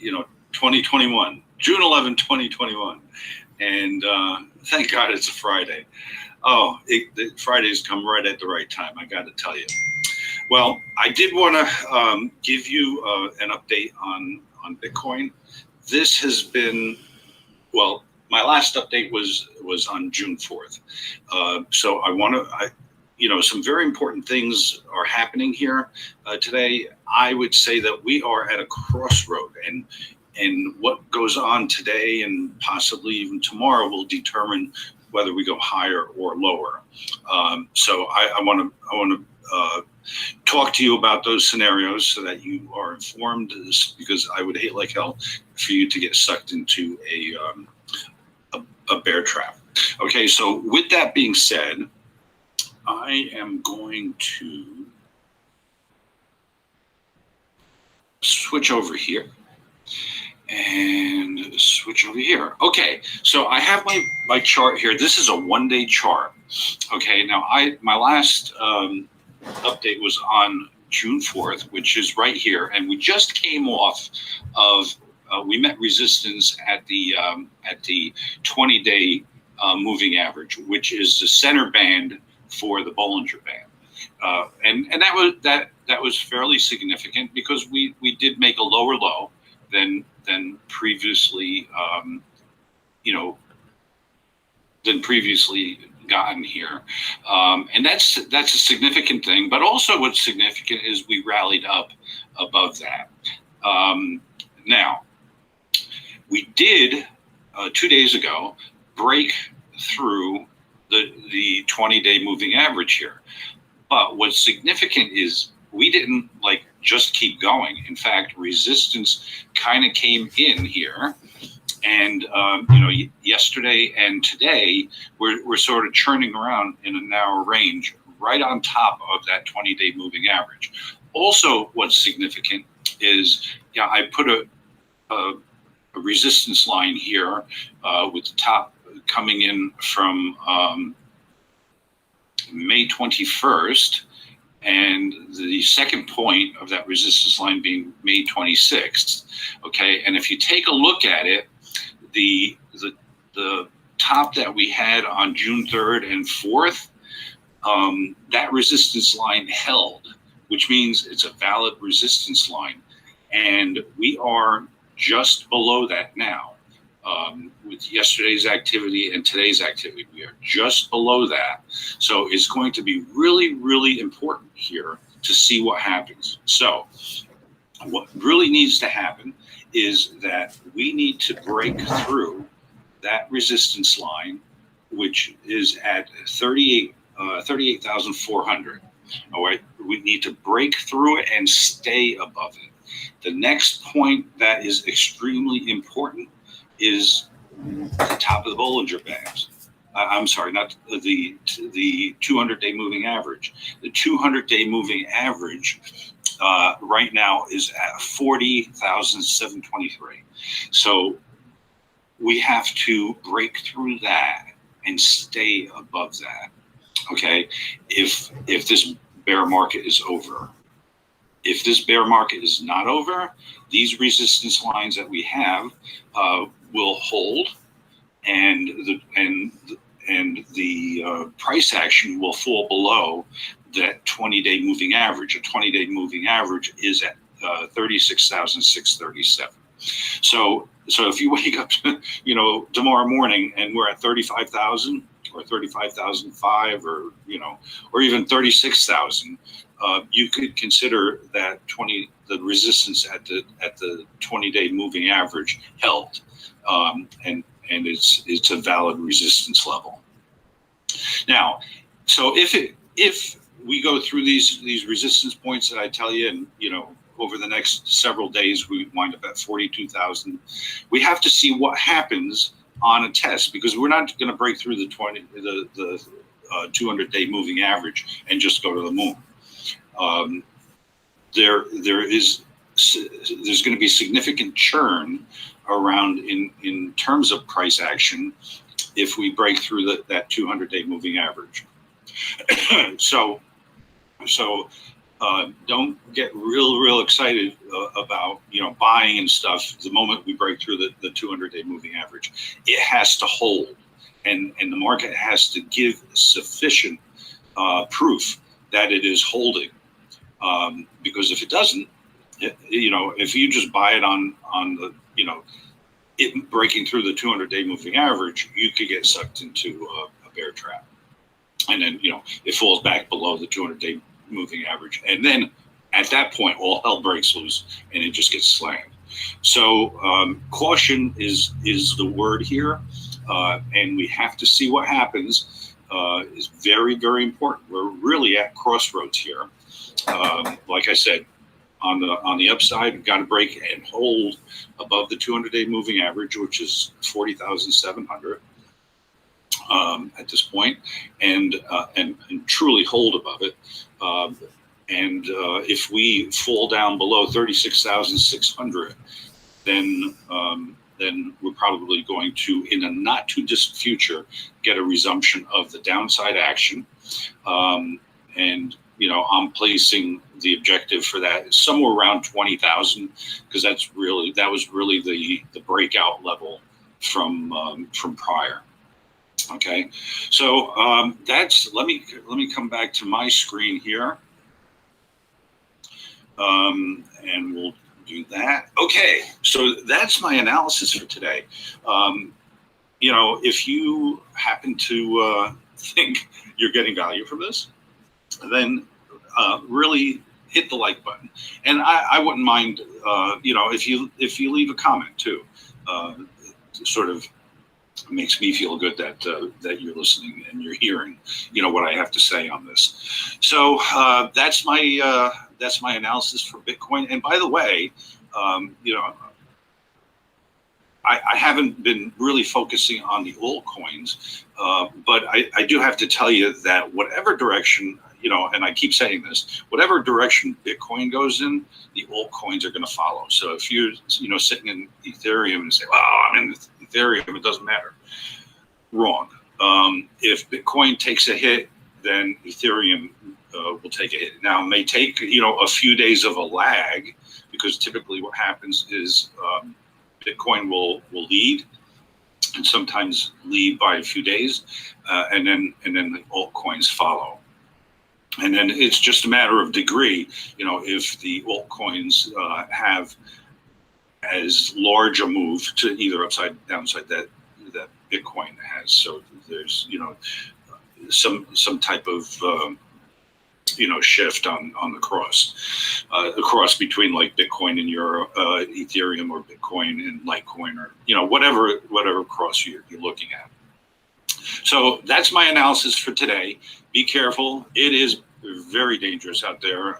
2021, June 11, 2021. And thank God it's a Friday. Oh, Fridays come right at the right time, I got to tell you. Well, I did want to give you an update on Bitcoin. This has been, well, my last update was on June 4th. So I want to, some very important things are happening here today. I would say that we are at a crossroad, and what goes on today and possibly even tomorrow will determine whether we go higher or lower. So I want to talk to you about those scenarios so that you are informed, because I would hate like hell for you to get sucked into a bear trap. Okay, so with that being said, I am going to switch over here and switch over here. Okay, so I have my chart here. This is a one-day chart. Okay, now my last update was on June 4th, which is right here, and we just came off of we met resistance at the 20-day moving average, which is the center band for the Bollinger Band, and that was fairly significant because we did make a lower low than previously gotten here, and that's a significant thing. But also, what's significant is we rallied up above that. Now, we did 2 days ago break through the 20-day moving average here. But what's significant is we didn't just keep going. In fact, resistance kind of came in here. And, yesterday and today, we're sort of churning around in a narrow range right on top of that 20-day moving average. Also, what's significant is, I put a resistance line here with the top coming in from May 21st, and the second point of that resistance line being May 26th. Okay, and if you take a look at it, the top that we had on June 3rd and 4th, that resistance line held, which means it's a valid resistance line, and we are just below that now. With yesterday's activity and today's activity, we are just below that. So it's going to be really, really important here to see what happens. So what really needs to happen is that we need to break through that resistance line, which is at 38,400. All right, we need to break through it and stay above it. The next point that is extremely important is the top of the Bollinger Bands. I'm sorry, not the 200-day moving average. The 200-day moving average right now is at 40,723. So we have to break through that and stay above that. Okay, if this bear market is over. If this bear market is not over, these resistance lines that we have will hold, and the price action will fall below that 20-day moving average. A 20-day moving average is at 36,637. So if you wake up, tomorrow morning and we're at 35,000 or 35,005 or even 36,000, you could consider that the resistance at the 20-day moving average held, and it's a valid resistance level. Now, so if we go through these resistance points that I tell you, and over the next several days we wind up at 42,000, we have to see what happens on a test, because we're not going to break through the 200-day moving average and just go to the moon. There's going to be significant churn around in terms of price action if we break through that 200-day moving average. So don't get real excited about buying and stuff, the moment we break through the 200-day moving average, it has to hold, and the market has to give sufficient proof that it is holding, because if it doesn't, if you just buy it on the, it breaking through the 200-day moving average, you could get sucked into a bear trap, and then it falls back below the 200-day moving average, and then at that point all hell breaks loose and it just gets slammed. So caution is the word here, and we have to see what happens. Is very, very important. We're really at crossroads here. Like I said, on the upside, we've got to break and hold above the 200-day moving average, which is 40,700 at this point, and truly hold above it. And if we fall down below 36,600, then we're probably going to, in a not too distant future, get a resumption of the downside action. And I'm placing the objective for that somewhere around 20,000, because that was really the breakout level from prior. Okay, so let me come back to my screen here. And we'll do that. Okay, so that's my analysis for today. If you happen to think you're getting value from this, then really hit the like button. And I wouldn't mind, if you leave a comment too. Sort of makes me feel good that you're listening and you're hearing, what I have to say on this. So that's my analysis for Bitcoin. And by the way, I haven't been really focusing on the altcoins, but I do have to tell you that whatever direction, and I keep saying this, whatever direction Bitcoin goes in, the altcoins are going to follow. So if you're, sitting in Ethereum and say, well, I'm in Ethereum, it doesn't matter. Wrong. If Bitcoin takes a hit, then Ethereum will take a hit. Now, it may take, a few days of a lag, because typically what happens is Bitcoin will lead, and sometimes lead by a few days, and then the altcoins follow. And then it's just a matter of degree, if the altcoins have as large a move to either upside, downside that Bitcoin has. So there's, some type of, shift on the cross between like Bitcoin and your Ethereum, or Bitcoin and Litecoin, or, whatever cross you're looking at. So that's my analysis for today. Be careful. It is very dangerous out there.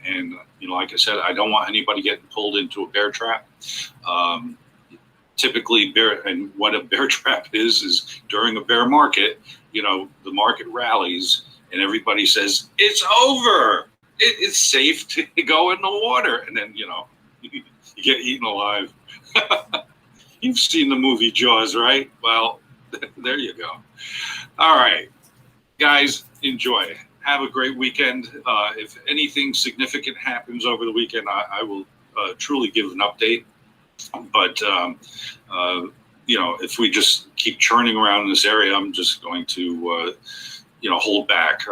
And, like I said, I don't want anybody getting pulled into a bear trap. Typically and what a bear trap is during a bear market, the market rallies and everybody says, it's over. It's safe to go in the water. And then, you get eaten alive. You've seen the movie Jaws, right? Well, there you go. All right, guys, enjoy. Have a great weekend. If anything significant happens over the weekend, I will truly give an update. But, if we just keep churning around in this area, I'm just going to, hold back.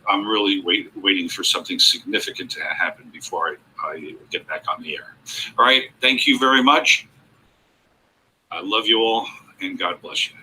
I'm really waiting for something significant to happen before I get back on the air. All right. Thank you very much. I love you all, and God bless you.